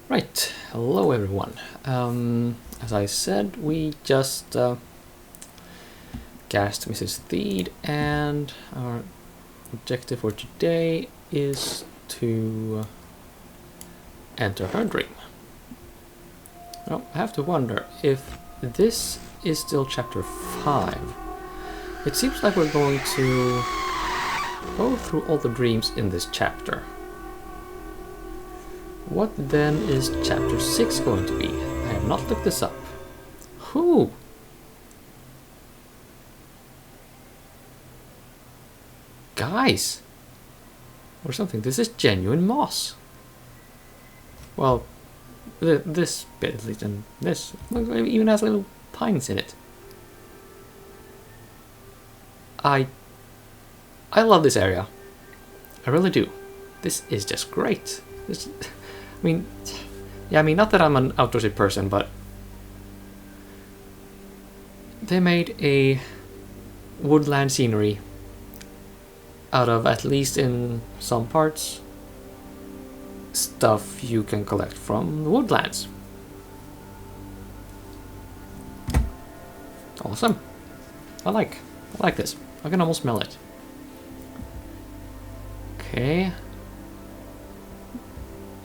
Right, hello everyone. As I said, we just cast Mrs. Theed, and our objective for today is to enter her dream. Now, I have to wonder if this is still chapter 5. It seems like we're going to go through all the dreams in this chapter. What then is chapter 6 going to be? I have not looked this up. Who? Guys! Or something. This is genuine moss. Well, this bit at least, and this even has little pines in it. I love this area. I really do. This is just great. Not that I'm an outdoorsy person, but they made a woodland scenery out of, at least in some parts, stuff you can collect from the woodlands. Awesome. I like this. I can almost smell it. Okay.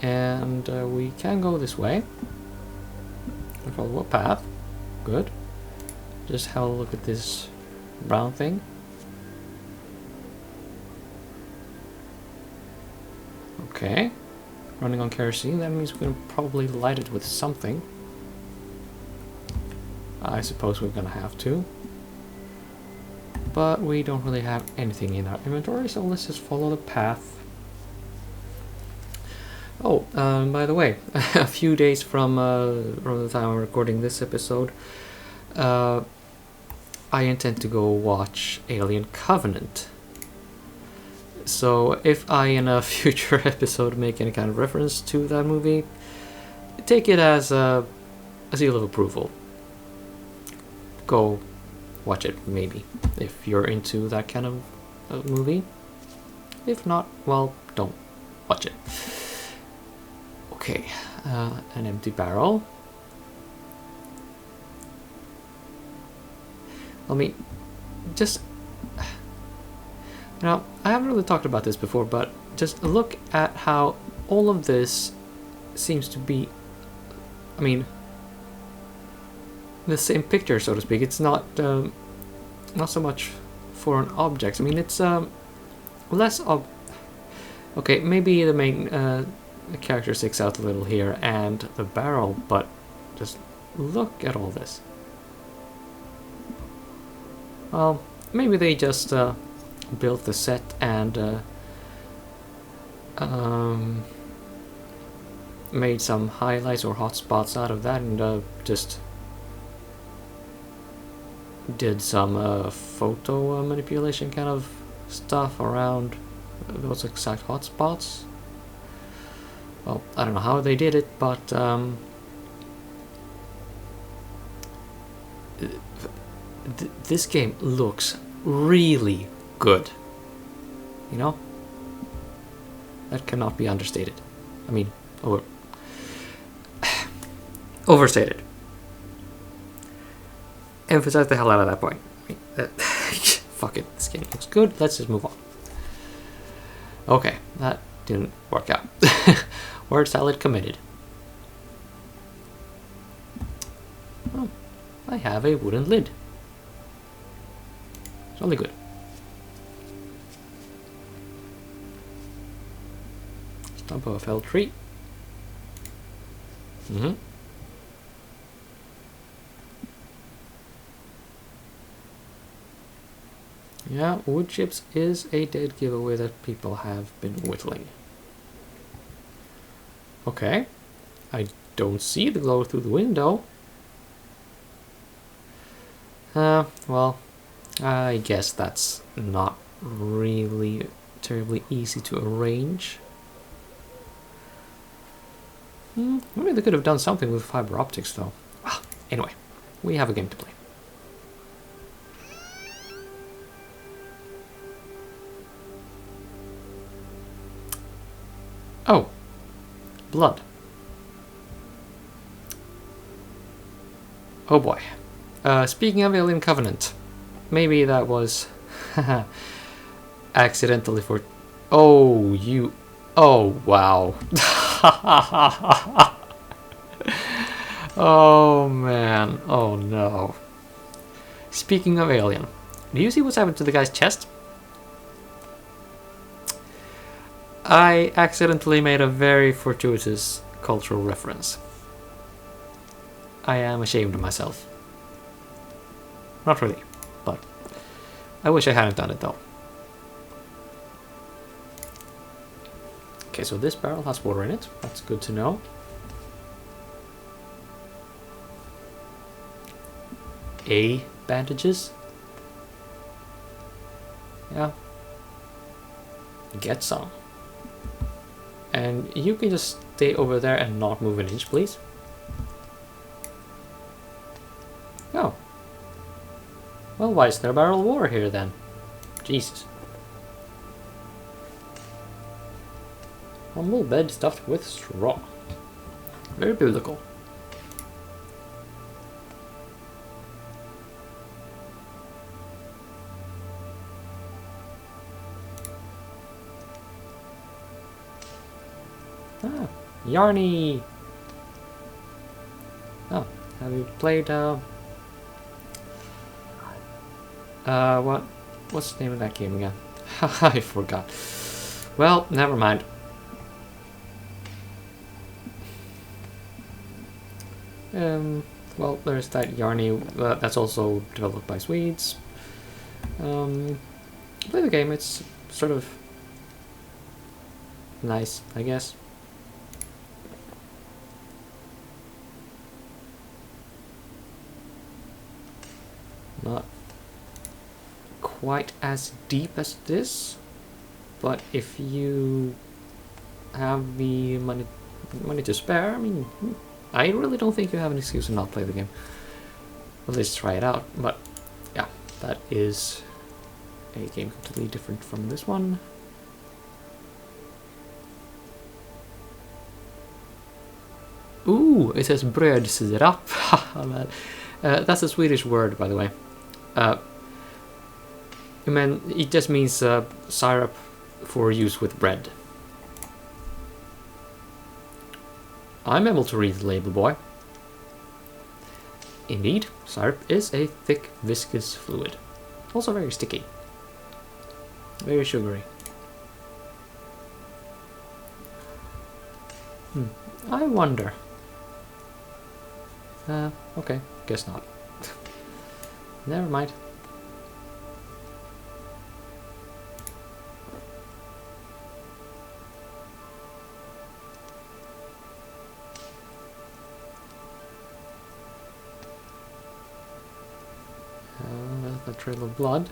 And we can go this way. Follow a path. Good. Just have a look at this brown thing. Okay. Running on kerosene, that means we're gonna probably light it with something. I suppose we're gonna have to. But we don't really have anything in our inventory, so let's just follow the path. Oh, by the way, a few days from the time I'm recording this episode, I intend to go watch Alien Covenant. So if I in a future episode make any kind of reference to that movie, take it as a seal of approval. Go watch it, maybe, if you're into that kind of movie. If not, well, don't watch it. Okay, an empty barrel. Let me just... Now, I haven't really talked about this before, but just look at how all of this seems to be... I mean, the same picture, so to speak. It's not so much foreign objects. I mean, it's less of... Okay, maybe the main the character sticks out a little here, and the barrel, but just look at all this. Well, maybe they just built the set and made some highlights or hotspots out of that, and just did some photo manipulation kind of stuff around those exact hotspots. Well, I don't know how they did it, but this game looks really good. You know? That cannot be understated. I mean, overstated. Emphasize the hell out of that point. Fuck it, this game looks good, let's just move on. Okay, that didn't work out. Word salad committed. Oh, I have a wooden lid. It's only good. Stump of a felled tree. Yeah, wood chips is a dead giveaway that people have been whittling. Okay, I don't see the glow through the window. Well, I guess that's not really terribly easy to arrange. Maybe they could have done something with fiber optics, though. Anyway, we have a game to play. Oh, blood. Oh boy. Speaking of Alien Covenant, maybe that was accidentally for. Oh, you. Oh, wow. Oh man. Oh no. Speaking of Alien, do you see what's happened to the guy's chest? I accidentally made a very fortuitous cultural reference. I am ashamed of myself. Not really, but I wish I hadn't done it though. Okay, so this barrel has water in it. That's good to know. Bandages. Yeah. Get some. And you can just stay over there and not move an inch, please. Oh. Well, why is there a barrel of water here then? Jesus. Humble bed stuffed with straw. Very biblical. Ah, Yarny! Oh, have you played, what's the name of that game again? I forgot. Well, never mind. Well, there's that Yarny, that's also developed by Swedes. Play the game, it's sort of nice, I guess. Not quite as deep as this, but if you have the money to spare, I mean, I really don't think you have an excuse to not play the game. At least try it out. But yeah, that is a game completely different from this one. Ooh, it says brödsirap. That's a Swedish word, by the way. It just means syrup for use with bread. I'm able to read the label, boy. Indeed, syrup is a thick, viscous fluid. Also very sticky. Very sugary. I wonder. Okay, guess not. Never mind. The Trail of Blood.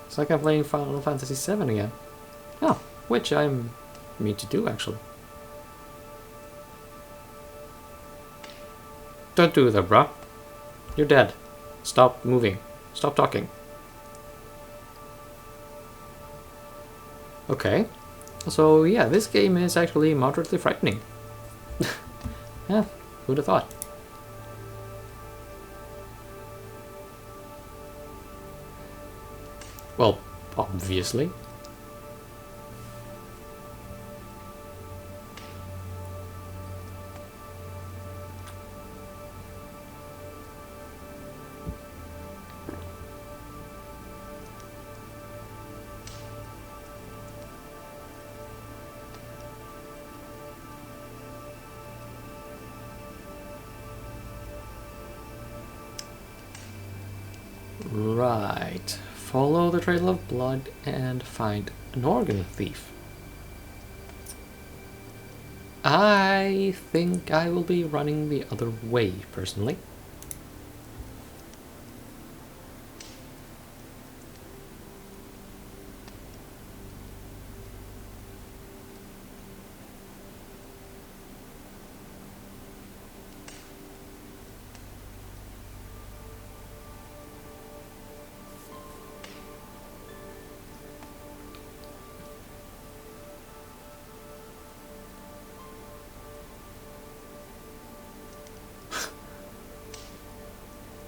It's like I'm playing Final Fantasy VII again. Oh, which I'm mean to do actually. Don't do that, bruh. You're dead. Stop moving. Stop talking. Okay. So yeah, this game is actually moderately frightening. Yeah, who'd have thought? Well, obviously. Right. Follow the trail of blood and find an organ thief. I think I will be running the other way, personally.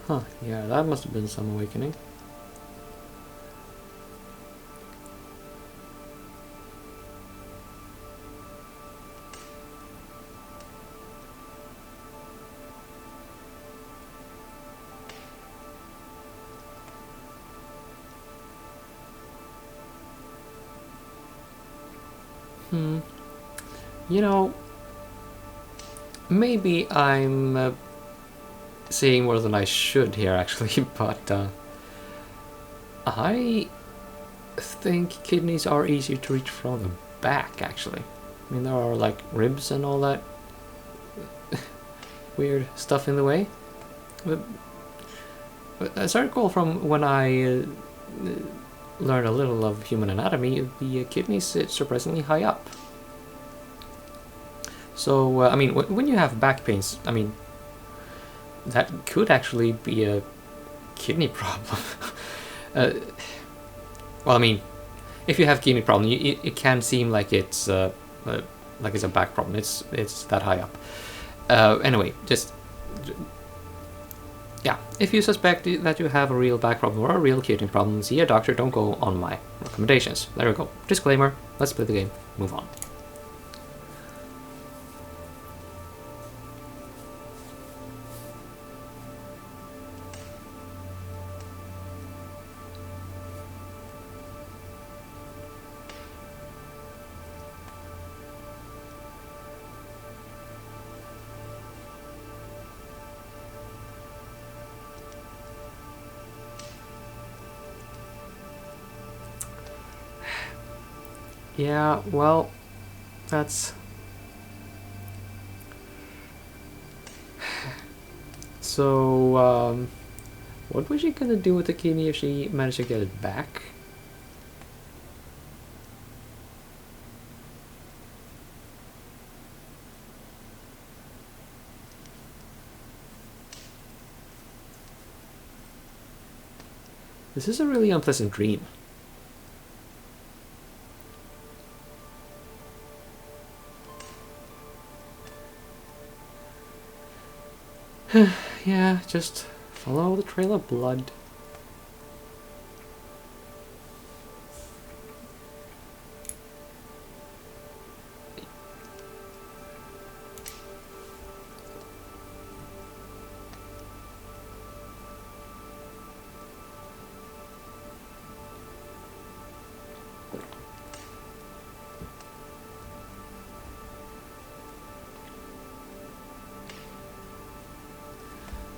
Huh, yeah, that must have been some awakening. Hmm. You know, maybe I'm seeing more than I should here, actually, but I think kidneys are easier to reach from the back, actually. I mean, there are like ribs and all that weird stuff in the way. But as I recall from when I learned a little of human anatomy, the kidneys sit surprisingly high up. So, I mean, when you have back pains, I mean, that could actually be a kidney problem. uh, well, I mean, if you have kidney problem, it can seem like it's a back problem. It's that high up. Anyway, just yeah. If you suspect that you have a real back problem or a real kidney problem, see a doctor. Don't go on my recommendations. There we go. Disclaimer. Let's play the game. Move on. Yeah, well, that's... So, what was she gonna do with the kidney if she managed to get it back? This is a really unpleasant dream. Yeah, just follow the trail of blood.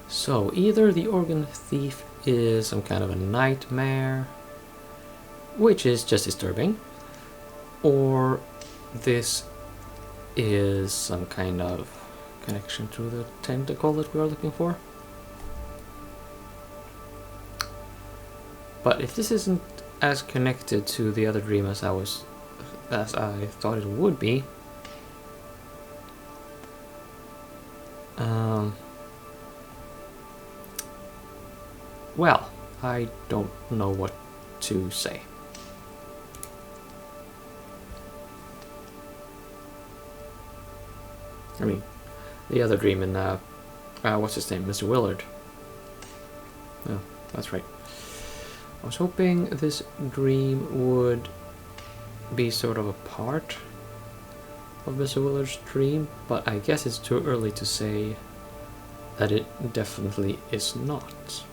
So, either the organ thief is some kind of a nightmare, which is just disturbing, or this is some kind of connection to the tentacle that we are looking for. But if this isn't as connected to the other dream as I thought it would be, well, I don't know what to say. I mean, the other dream in, what's his name? Mr. Willard. Oh, that's right. I was hoping this dream would be sort of a part of Mr. Willard's dream, but I guess it's too early to say that it definitely is not.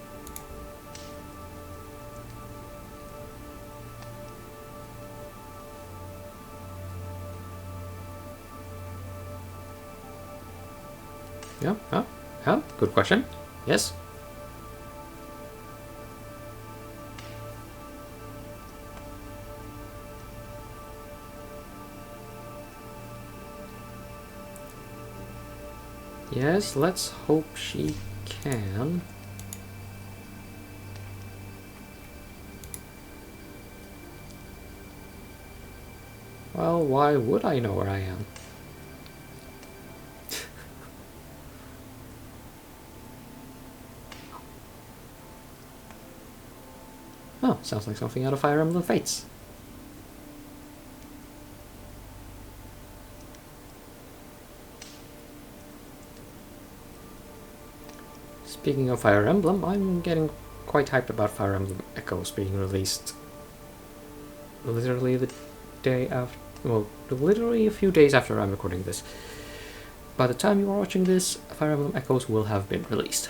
Yeah, good question. Yes. Yes, let's hope she can. Well, why would I know where I am? Oh, sounds like something out of Fire Emblem Fates. Speaking of Fire Emblem, I'm getting quite hyped about Fire Emblem Echoes being released literally the day after, well, literally a few days after I'm recording this. By the time you are watching this, Fire Emblem Echoes will have been released.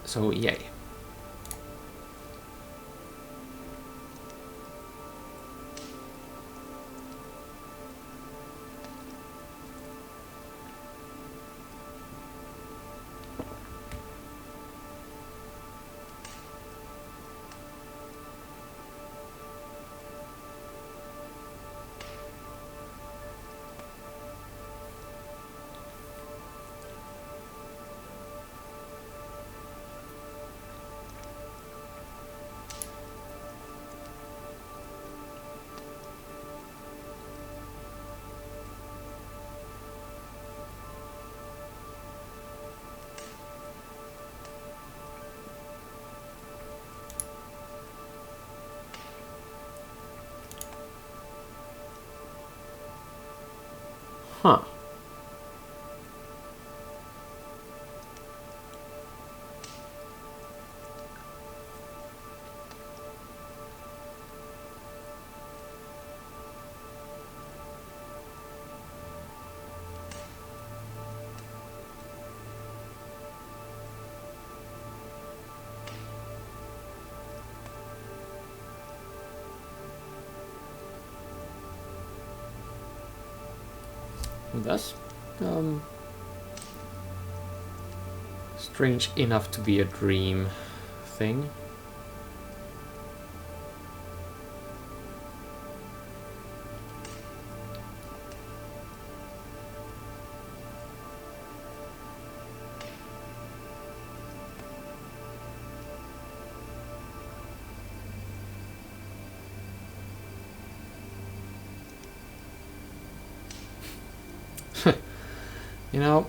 So yay. Huh. That's strange enough to be a dream thing. You know,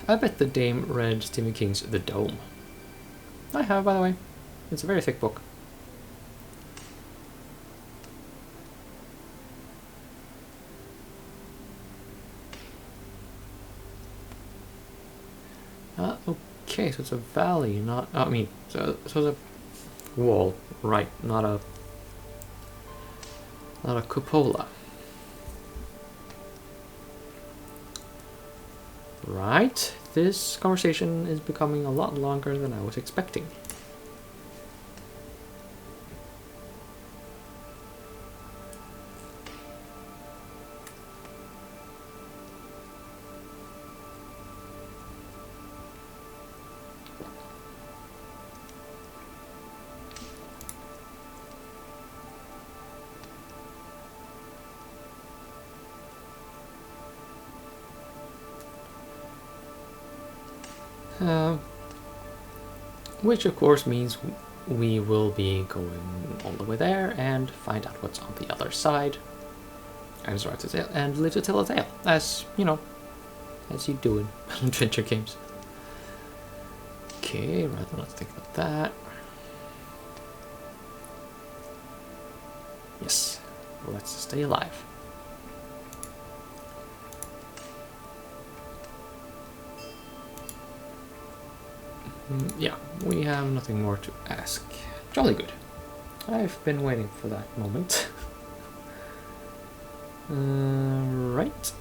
I bet the dame read Stephen King's The Dome. I have, by the way. It's a very thick book. Okay, so it's a valley, not... I mean, so it's a wall, right, not a cupola. Right, this conversation is becoming a lot longer than I was expecting. Which of course means we will be going all the way there and find out what's on the other side. And start to tell and live to tell a tale, as you know, as you do in adventure games. Okay, rather not think about that. Yes, let's stay alive. Yeah, we have nothing more to ask. Jolly good. I've been waiting for that moment. Right.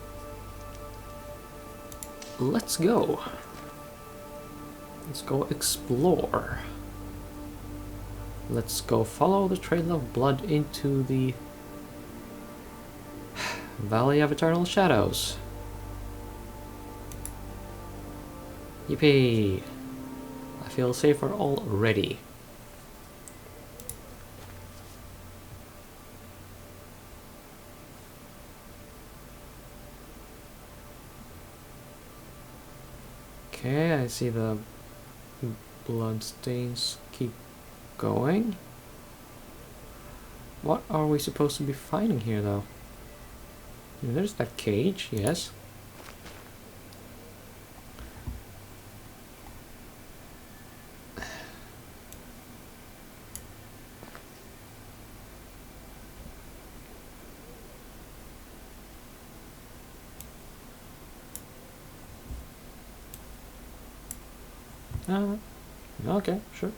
Let's go. Let's go explore. Let's go follow the trail of blood into the Valley of Eternal Shadows. Yippee! I feel safer already. Okay, I see the blood stains keep going. What are we supposed to be finding here, though? There's that cage, yes. Okay, sure.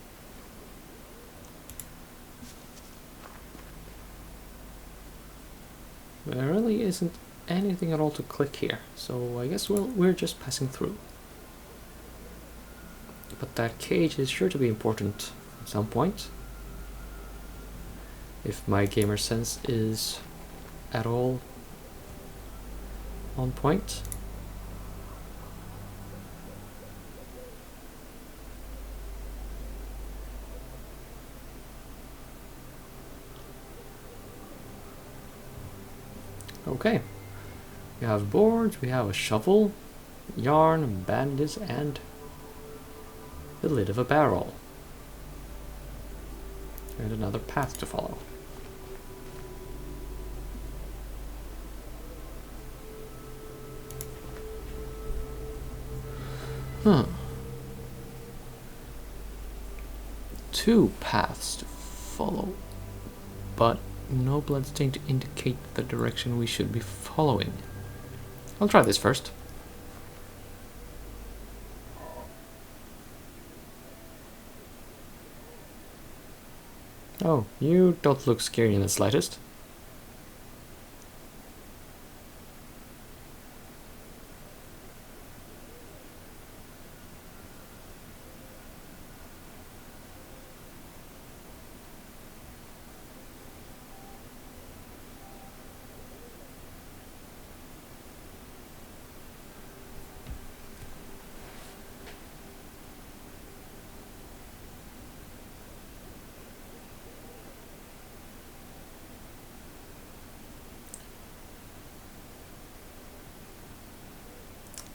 There really isn't anything at all to click here, so I guess we're just passing through. But that cage is sure to be important at some point. If my gamer sense is at all on point. Okay, we have boards, we have a shovel, yarn, bandages, and the lid of a barrel. And another path to follow. Two paths to follow, but no bloodstain to indicate the direction we should be following. I'll try this first. Oh, you don't look scary in the slightest.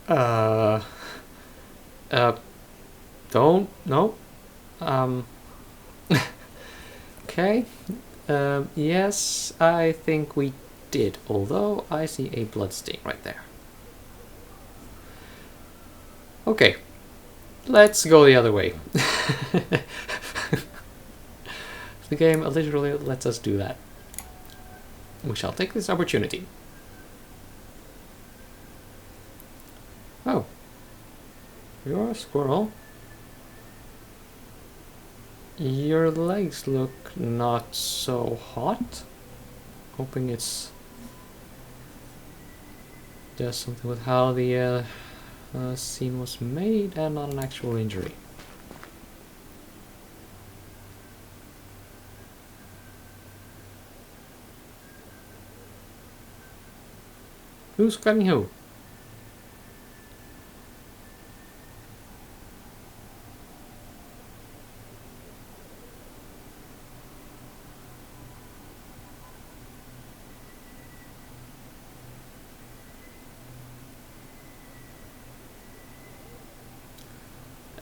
Uh, don't, no. Okay. Yes, I think we did, although I see a bloodstain right there. Okay, let's go the other way. The game literally lets us do that. We shall take this opportunity. Oh, you're a squirrel. Your legs look not so hot. Hoping it's just something with how the scene was made and not an actual injury. Who's cutting who?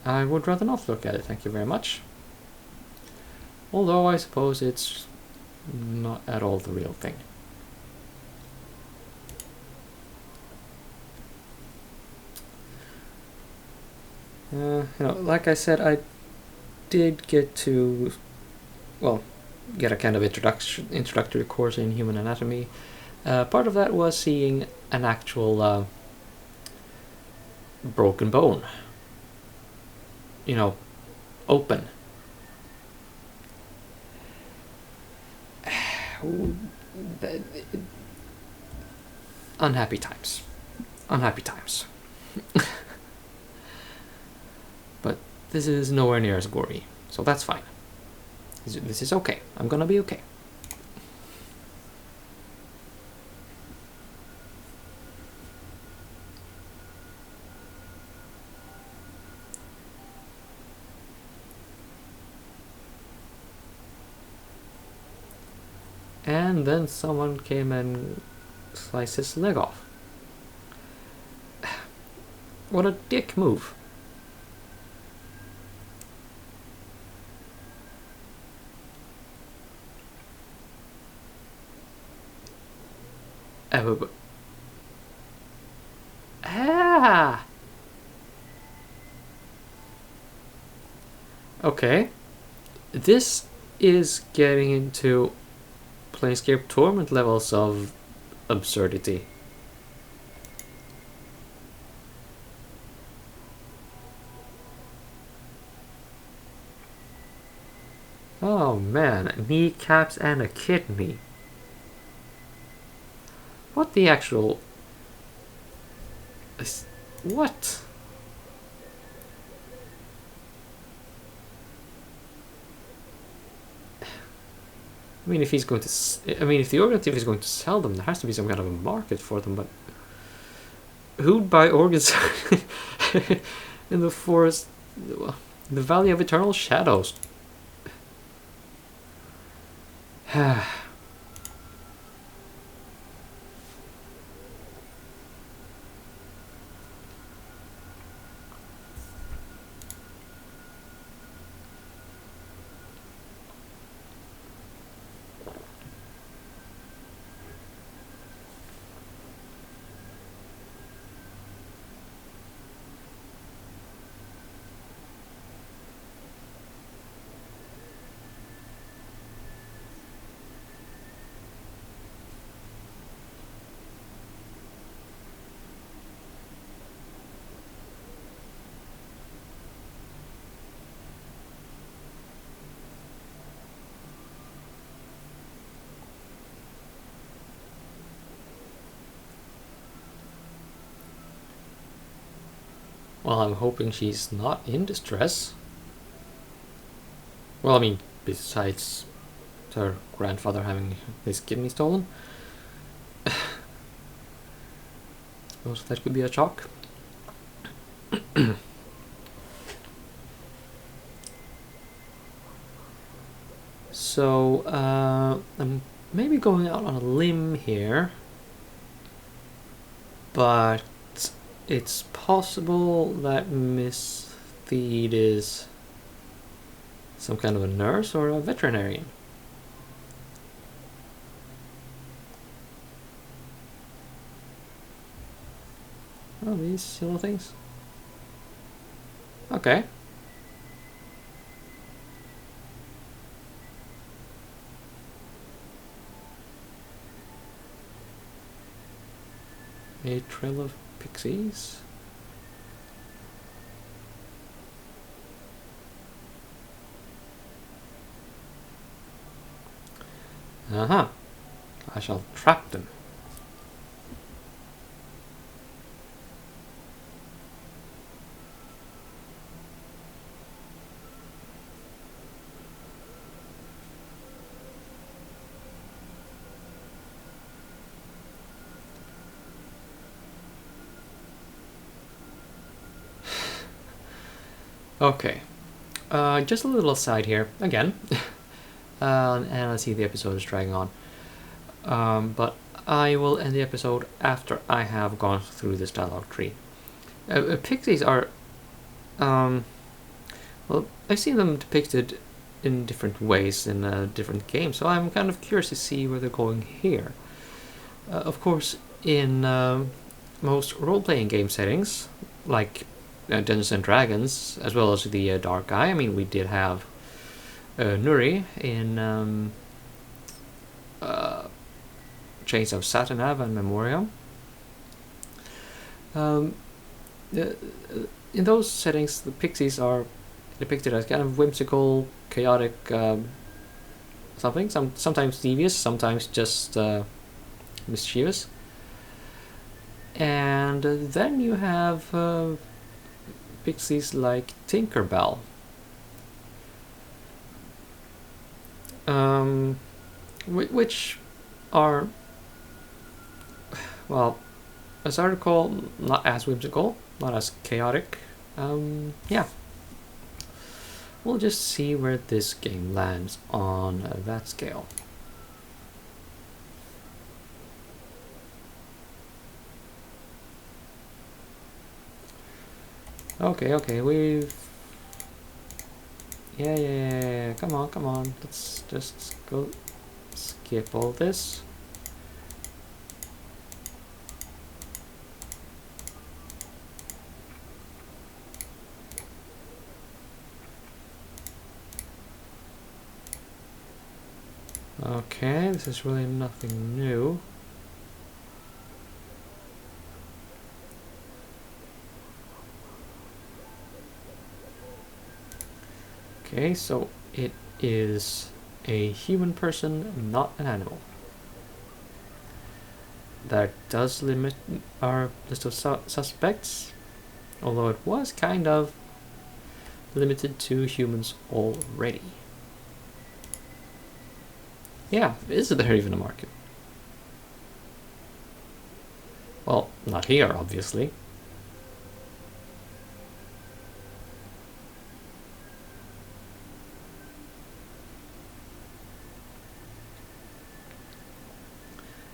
I would rather not look at it, thank you very much. Although I suppose it's not at all the real thing. Like I said, I did get to, well, get a kind of introductory course in human anatomy. Part of that was seeing an actual broken bone. Open. Unhappy times. Unhappy times. But this is nowhere near as gory, so that's fine. This is okay. I'm gonna be okay. And then someone came and sliced his leg off. What a dick move. Ah! Okay. This is getting into Planescape Torment levels of absurdity. Oh man, kneecaps and a kidney. What the actual... What? I mean, if he's going to... I mean, if the organ thief is going to sell them, there has to be some kind of a market for them, but... Who'd buy organs in the forest... The Valley of Eternal Shadows? Well, I'm hoping she's not in distress. Well, I mean, besides her grandfather having his kidney stolen. Also, that could be a shock. So, I'm maybe going out on a limb here. But it's possible that Miss Theed is some kind of a nurse or a veterinarian. Oh, these yellow things. Okay. A trail of pixies. Aha. I shall trap them. Okay. Just a little aside here, again. And I see the episode is dragging on. But I will end the episode after I have gone through this dialogue tree. Pixies are... well, I've seen them depicted in different ways in different games, so I'm kind of curious to see where they're going here. Of course, in most role-playing game settings, like Dungeons and Dragons, as well as the Dark Eye. I mean, we did have Nuri in Chains of Satanav and Memoriam. In those settings, the pixies are depicted as kind of whimsical, chaotic something. Sometimes devious, sometimes just mischievous. And then you have pixies like Tinkerbell. Which are, well, as I recall, not as whimsical, not as chaotic. Yeah. We'll just see where this game lands on that scale. Okay, we've... Yeah, come on. Let's just go skip all this. Okay, this is really nothing new. Okay, so it is a human person, not an animal. That does limit our list of suspects, although it was kind of limited to humans already. Yeah, is there even a market? Well, not here, obviously.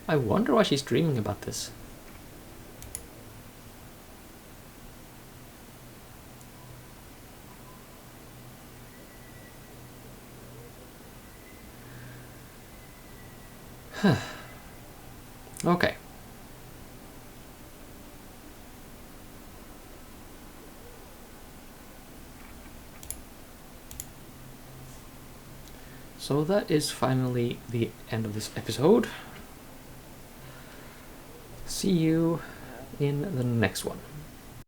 I wonder why she's dreaming about this. Okay. So that is finally the end of this episode. See you in the next one.